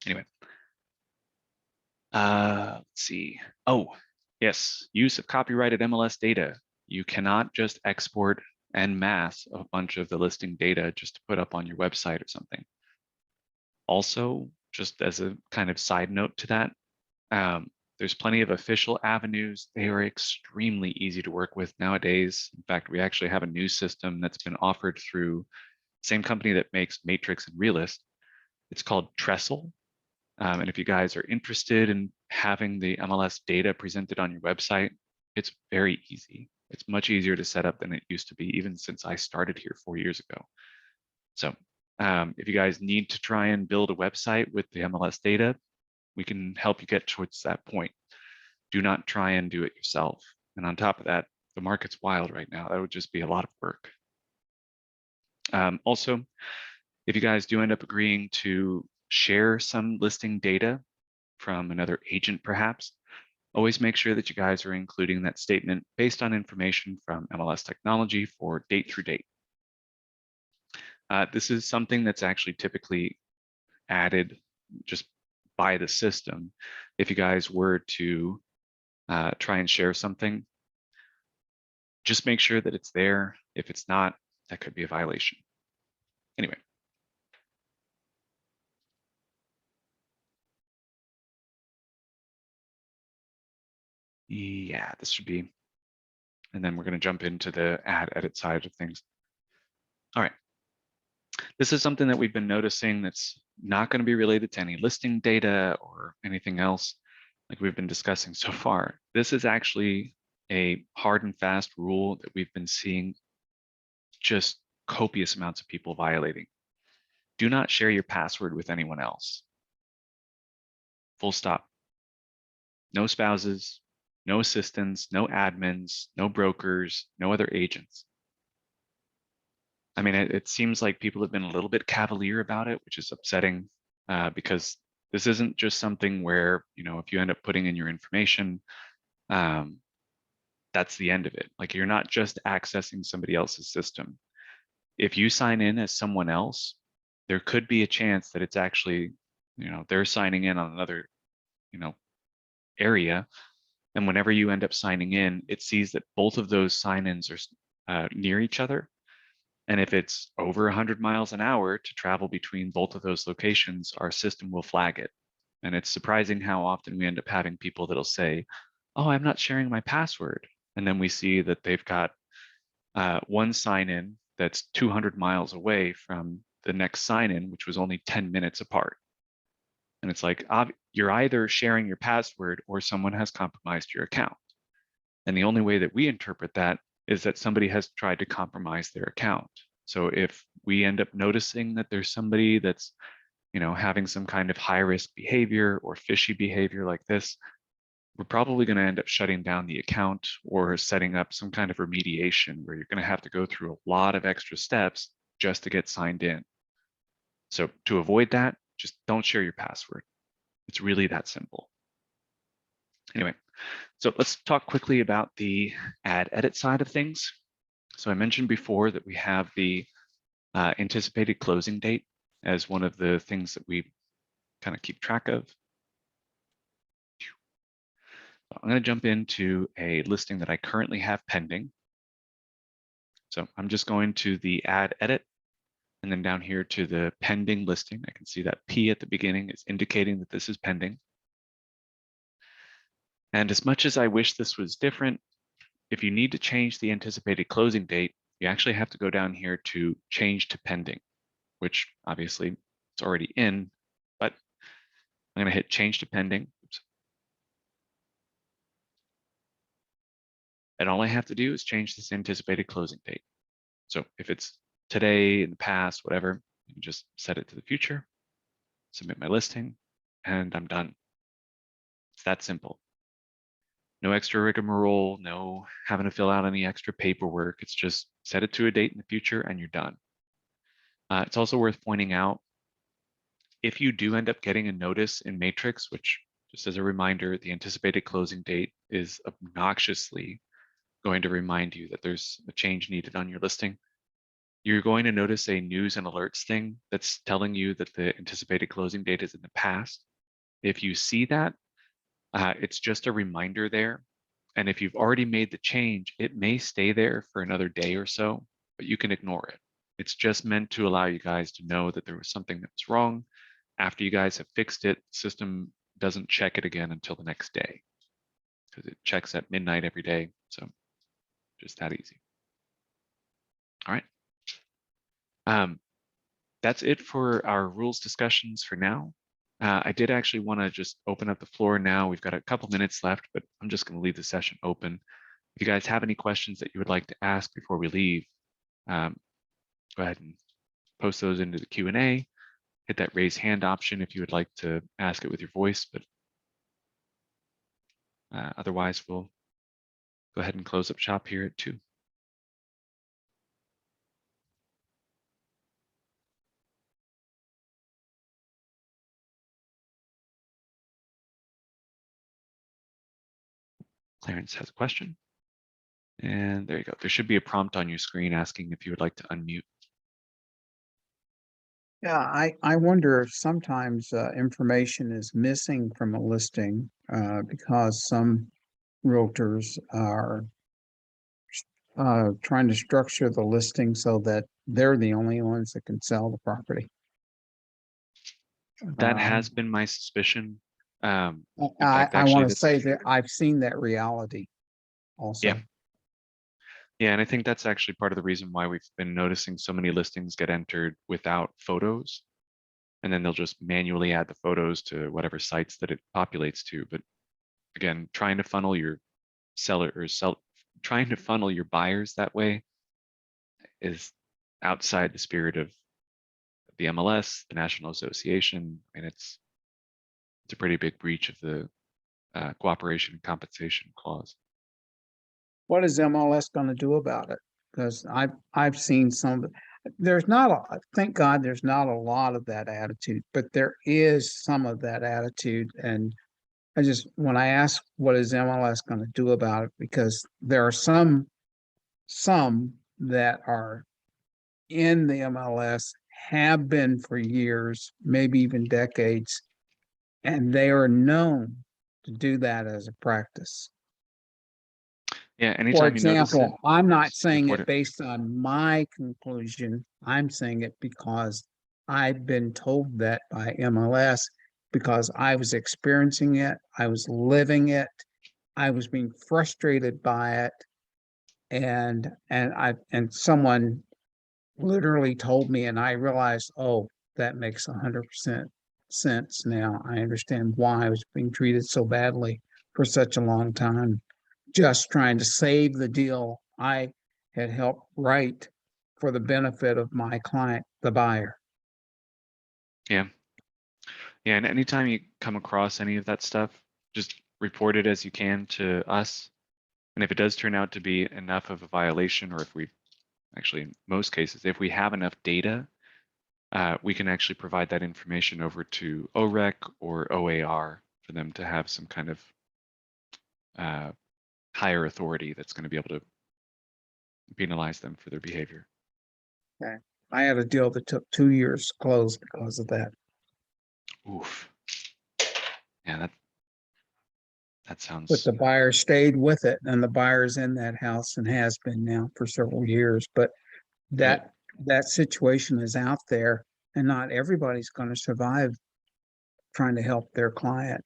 Anyway, let's see. Oh, yes, use of copyrighted MLS data. You cannot just export en masse a bunch of the listing data just to put up on your website or something. Also, just as a kind of side note to that, there's plenty of official avenues. They are extremely easy to work with nowadays. In fact, we actually have a new system that's been offered through the same company that makes Matrix and Realist. It's called Trestle. And if you guys are interested in having the MLS data presented on your website, it's very easy. It's much easier to set up than it used to be, even since I started here 4 years ago. So if you guys need to try and build a website with the MLS data, we can help you get towards that point. Do not try and do it yourself. And on top of that, the market's wild right now. That would just be a lot of work. Also, if you guys do end up agreeing to share some listing data from another agent perhaps, always make sure that you guys are including that statement based on information from MLS technology for date through date. This is something that's actually typically added just by the system. If you guys were to try and share something, just make sure that it's there. If it's not, that could be a violation. Anyway. Yeah, this should be, and then we're going to jump into the ad edit side of things. All right. This is something that we've been noticing that's not going to be related to any listing data or anything else like we've been discussing so far. This is actually a hard and fast rule that we've been seeing just copious amounts of people violating. Do not share your password with anyone else. Full stop. No spouses, no assistants, no admins, no brokers, no other agents. I mean, it seems like people have been a little bit cavalier about it, which is upsetting because This isn't just something where, if you end up putting in your information, that's the end of it. Like, you're not just accessing somebody else's system. If you sign in as someone else, there could be a chance that it's actually, they're signing in on another, area. And whenever you end up signing in, it sees that both of those sign-ins are near each other. And if it's over 100 miles an hour to travel between both of those locations, our system will flag it. And it's surprising how often we end up having people that'll say, oh, I'm not sharing my password. And then we see that they've got one sign-in that's 200 miles away from the next sign-in, which was only 10 minutes apart. And it's like, you're either sharing your password or someone has compromised your account. And the only way that we interpret that is that somebody has tried to compromise their account. So if we end up noticing that there's somebody that's, having some kind of high risk behavior or fishy behavior like this, we're probably going to end up shutting down the account or setting up some kind of remediation where you're going to have to go through a lot of extra steps just to get signed in. So to avoid that, just don't share your password. It's really that simple. Anyway, so let's talk quickly about the add edit side of things. So I mentioned before that we have the anticipated closing date as one of the things that we kind of keep track of. I'm going to jump into a listing that I currently have pending. So I'm just going to the add edit and then down here to the pending listing. I can see that P at the beginning is indicating that this is pending. And as much as I wish this was different, if you need to change the anticipated closing date, you actually have to go down here to change to pending, which obviously it's already in, but I'm going to hit change to pending. Oops. And all I have to do is change this anticipated closing date. So if it's today, in the past, whatever, you can just set it to the future, submit my listing, and I'm done. It's that simple. No extra rigmarole, no having to fill out any extra paperwork. It's just set it to a date in the future and you're done. It's also worth pointing out, if you do end up getting a notice in Matrix, which just as a reminder, the anticipated closing date is obnoxiously going to remind you that there's a change needed on your listing. You're going to notice a news and alerts thing that's telling you that the anticipated closing date is in the past. If you see that, it's just a reminder there. And if you've already made the change, it may stay there for another day or so, but you can ignore it. It's just meant to allow you guys to know that there was something that was wrong. After you guys have fixed it, the system doesn't check it again until the next day because it checks at midnight every day. So just that easy. All right. That's it for our rules discussions for now. I did actually want to just open up the floor now. We've got a couple minutes left, but I'm just going to leave the session open. If you guys have any questions that you would like to ask before we leave, go ahead and post those into the Q&A. Hit that raise hand option if you would like to ask it with your voice, but otherwise we'll go ahead and close up shop here at 2. Clarence has a question. And there you go. There should be a prompt on your screen asking if you would like to unmute. Yeah, I wonder if sometimes information is missing from a listing because some realtors are trying to structure the listing so that they're the only ones that can sell the property. That has been my suspicion. In I fact, actually, want to say that I've seen that reality also. Yeah. Yeah, and I think that's actually part of the reason why we've been noticing so many listings get entered without photos. And then they'll just manually add the photos to whatever sites that it populates to. But again, trying to funnel your trying to funnel your buyers that way is outside the spirit of the MLS, the National Association, and it's a pretty big breach of the cooperation and compensation clause. What is MLS going to do about it? Because I've seen some. there's not a, thank God there's not a lot of that attitude, but there is some of that attitude. And I just, when I ask what is MLS going to do about it, because there are some that are in the MLS, have been for years, maybe even decades, and they are known to do that as a practice. Yeah, For anytime you notice it, example, I'm not just saying report it it. based on my conclusion. I'm saying it because I've been told that by MLS, because I was experiencing it, I was living it, I was being frustrated by it, and someone literally told me, and I realized, oh, that makes 100% sense now. I understand why I was being treated so badly for such a long time, just trying to save the deal I had helped write for the benefit of my client, the buyer. Yeah. Yeah, and anytime you come across any of that stuff, just report it as you can to us. And if it does turn out to be enough of a violation, or if we actually, in most cases, if we have enough data, we can actually provide that information over to OREC or OAR for them to have some kind of higher authority that's going to be able to penalize them for their behavior. Okay. I had a deal that took 2 years to close because of that. Oof. Yeah, that But sounds. the buyer stayed with it, and the buyer's in that house and has been now for several years. But Good. that situation is out there, and not everybody's going to survive trying to help their client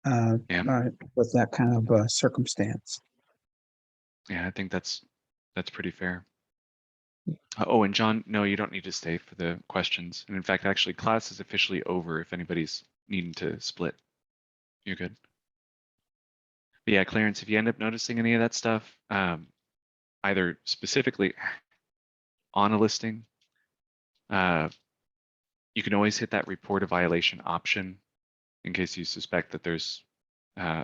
uh, Yeah. with that kind of circumstance. Yeah, I think that's pretty fair. Oh, and John, no, you don't need to stay for the questions. And in fact, actually, class is officially over if anybody's needing to split. You're good. But yeah, Clarence, if you end up noticing any of that stuff, either specifically on a listing, you can always hit that report a violation option in case you suspect that there's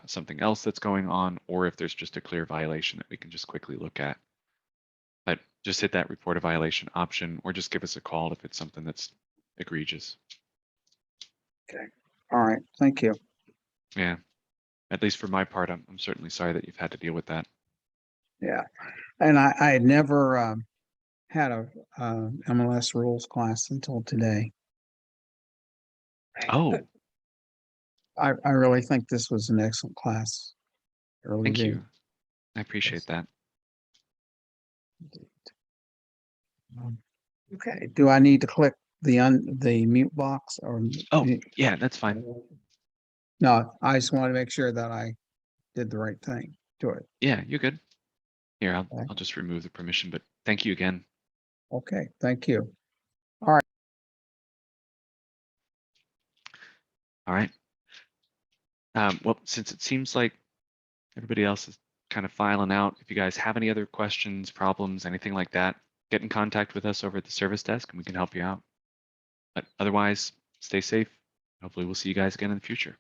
something else that's going on, or if there's just a clear violation that we can just quickly look at. But just hit that report a violation option, or just give us a call if it's something that's egregious. Okay. All right. Thank you. Yeah, at least for my part, I'm certainly sorry that you've had to deal with that. Yeah. And I had never had a MLS rules class until today. Oh, I really think this was an excellent class. I really thank do. you. I appreciate that. Okay. Do I need to click the mute box or? Oh, yeah, that's fine. No, I just want to make sure that I did the right thing to it. Yeah, you're good. Here, Okay. I'll just remove the permission, but thank you again. Okay. Thank you. All right. Well, since it seems like everybody else is kind of filing out, if you guys have any other questions, problems, anything like that, get in contact with us over at the service desk and we can help you out. But otherwise, stay safe. Hopefully we'll see you guys again in the future.